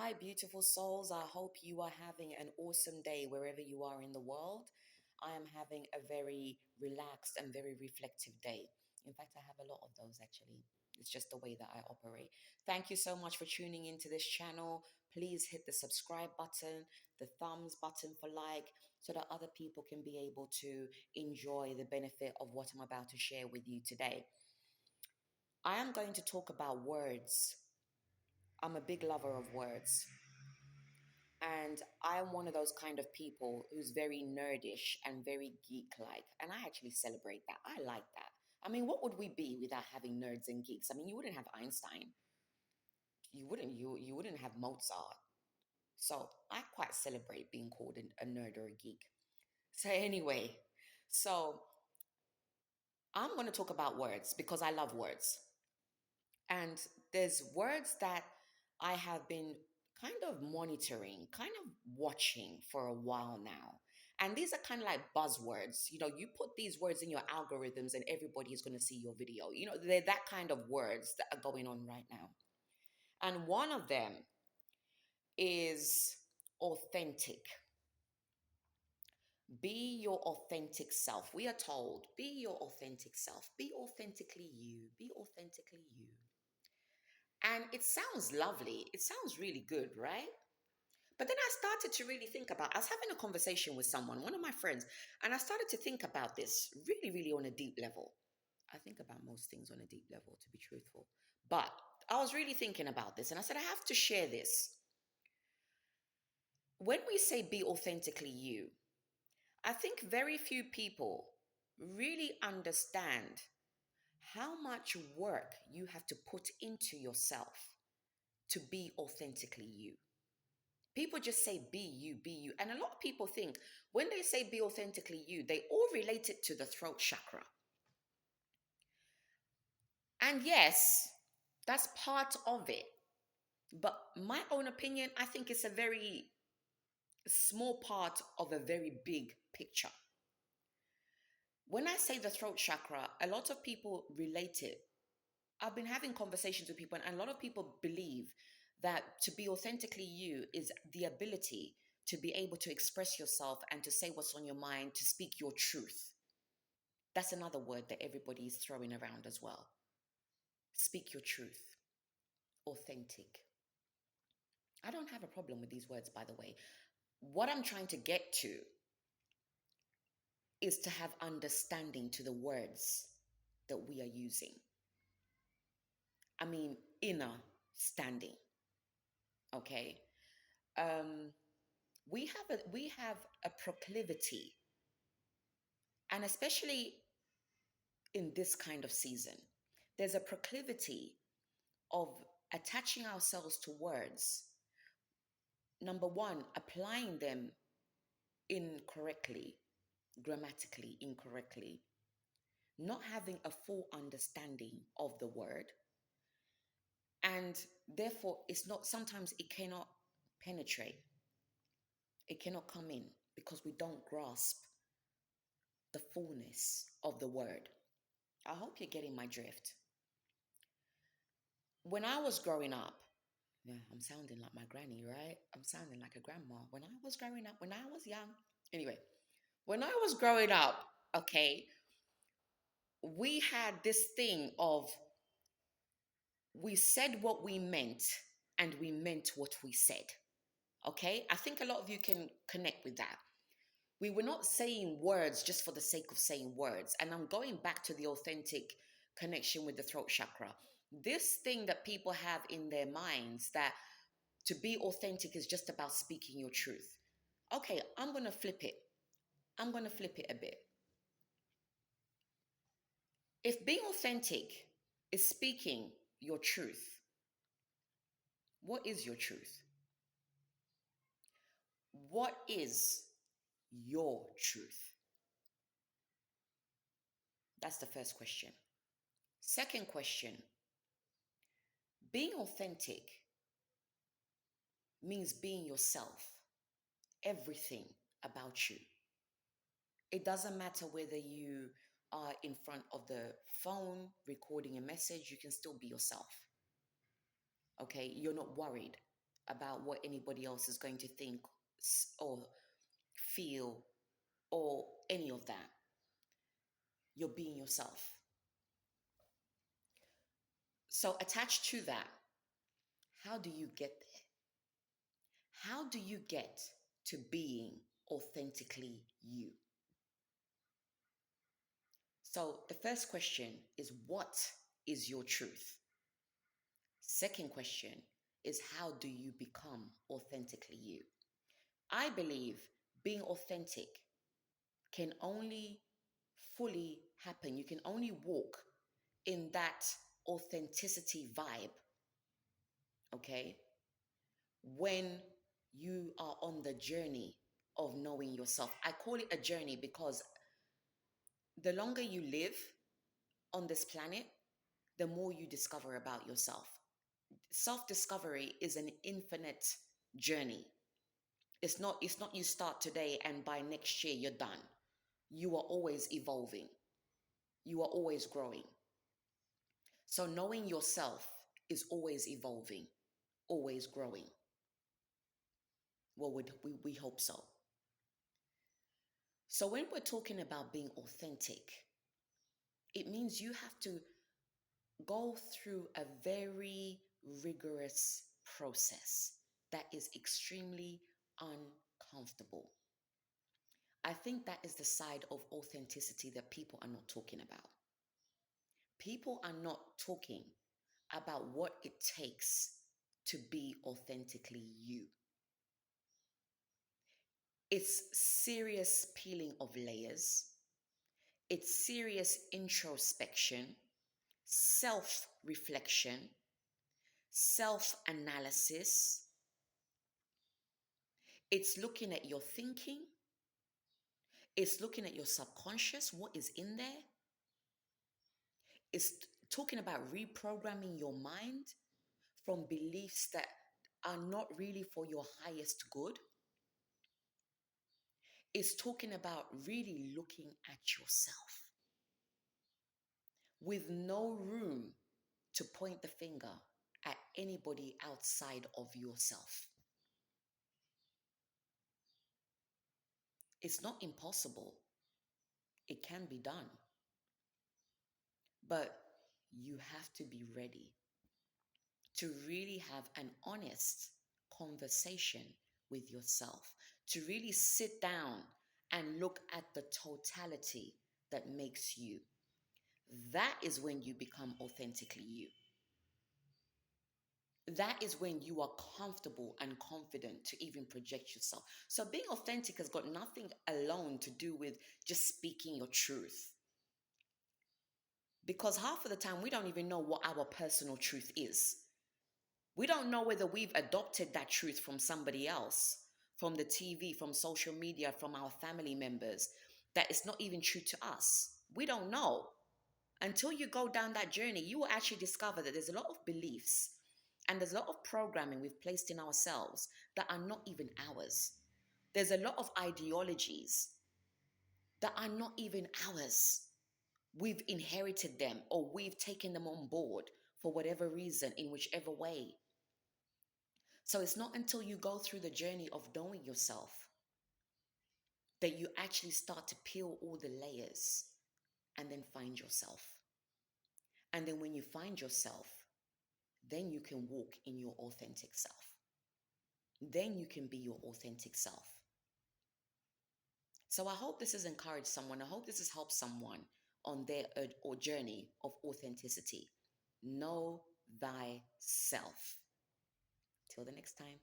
Hi, beautiful souls. I hope you are having an awesome day wherever you are in the world. I am having a very relaxed and very reflective day. In fact, I have a lot of those actually. It's just the way that I operate. Thank you so much for tuning into this channel. Please hit the subscribe button, the thumbs button for like, so that other people can be able to enjoy the benefit of what I'm about to share with you today. I am going to talk about words. I'm a big lover of words. And I'm one of those kind of people who's very nerdish and very geek like. And I actually celebrate that. I like that. I mean, what would we be without having nerds and geeks? I mean, you wouldn't have Einstein. You wouldn't have Mozart. So I quite celebrate being called a nerd or a geek. So anyway, so I'm going to talk about words because I love words. And there's words that I have been kind of monitoring, kind of watching for a while now. And these are kind of like buzzwords. You know, you put these words in your algorithms and everybody is going to see your video. You know, they're that kind of words that are going on right now. And one of them is authentic. Be your authentic self. We are told, be your authentic self. Be authentically you. Be authentically you. And it sounds lovely. It sounds really good, right? But then I started to really think about, I was having a conversation with someone, one of my friends, and I started to think about this really, really on a deep level. I think about most things on a deep level, to be truthful. But I was really thinking about this, and I said, I have to share this. When we say be authentically you, I think very few people really understand how much work you have to put into yourself to be authentically you. People just say be you, be you. And a lot of people think when they say be authentically you, they all relate it to the throat chakra. And yes, that's part of it. But my own opinion, I think it's a very small part of a very big picture. When I say the throat chakra, a lot of people relate it. I've been having conversations with people, and a lot of people believe that to be authentically you is the ability to be able to express yourself and to say what's on your mind, to speak your truth. That's another word that everybody is throwing around as well. Speak your truth. Authentic. I don't have a problem with these words, by the way. What I'm trying to get to is to have understanding to the words that we are using. I mean, inner standing. Okay. Um, we have a proclivity, and especially in this kind of season, there's a proclivity of attaching ourselves to words. Number one, applying them incorrectly, grammatically incorrectly, not having a full understanding of the word, and therefore it's not, sometimes it cannot penetrate, it cannot come in because we don't grasp the fullness of the word. I hope you're getting my drift. When I was growing up, yeah, I'm sounding like my granny, right? I'm sounding like a grandma. When I was growing up, when I was young, anyway, when I was growing up, okay, we had this thing of we said what we meant and we meant what we said. Okay, I think a lot of you can connect with that. We were not saying words just for the sake of saying words. And I'm going back to the authentic connection with the throat chakra. This thing that people have in their minds that to be authentic is just about speaking your truth. Okay, I'm going to flip it. I'm going to flip it a bit. If being authentic is speaking your truth, what is your truth? What is your truth? That's the first question. Second question, being authentic means being yourself, everything about you. It doesn't matter whether you are in front of the phone recording a message, you can still be yourself. Okay, you're not worried. about what anybody else is going to think or feel or any of that. You're being yourself. So, attached to that, how do you get there? How do you get to being authentically you? So, the first question is, what is your truth? Second question is, how do you become authentically you? I believe being authentic can only fully happen. You can only walk in that authenticity vibe, okay, when you are on the journey of knowing yourself. I call it a journey because the longer you live on this planet, the more you discover about yourself. Self discovery is an infinite journey. It's not you start today and by next year you're done. You are always evolving. You are always growing. So knowing yourself is always evolving, always growing. Well, we hope so. So when we're talking about being authentic, it means you have to go through a very rigorous process that is extremely uncomfortable. I think that is the side of authenticity that people are not talking about. People are not talking about what it takes to be authentically you. It's serious peeling of layers, it's serious introspection, self reflection, self analysis. It's looking at your thinking, it's looking at your subconscious, what is in there. It's talking about reprogramming your mind from beliefs that are not really for your highest good. It's talking about really looking at yourself with no room to point the finger at anybody outside of yourself. It's not impossible, it can be done, but you have to be ready to really have an honest conversation with yourself, to really sit down and look at the totality that makes you. That is when you become authentically you. That is when you are comfortable and confident to even project yourself. So being authentic has got nothing alone to do with just speaking your truth. Because half of the time we don't even know what our personal truth is. We don't know whether we've adopted that truth from somebody else, from the TV, from social media, from our family members, that it's not even true to us. We don't know. Until you go down that journey, you will actually discover that there's a lot of beliefs and there's a lot of programming we've placed in ourselves that are not even ours. There's a lot of ideologies that are not even ours. We've inherited them or we've taken them on board for whatever reason, in whichever way. So it's not until you go through the journey of knowing yourself that you actually start to peel all the layers and then find yourself. And then when you find yourself, then you can walk in your authentic self. Then you can be your authentic self. So I hope this has encouraged someone. I hope this has helped someone on their or journey of authenticity. Know thyself. Till the next time.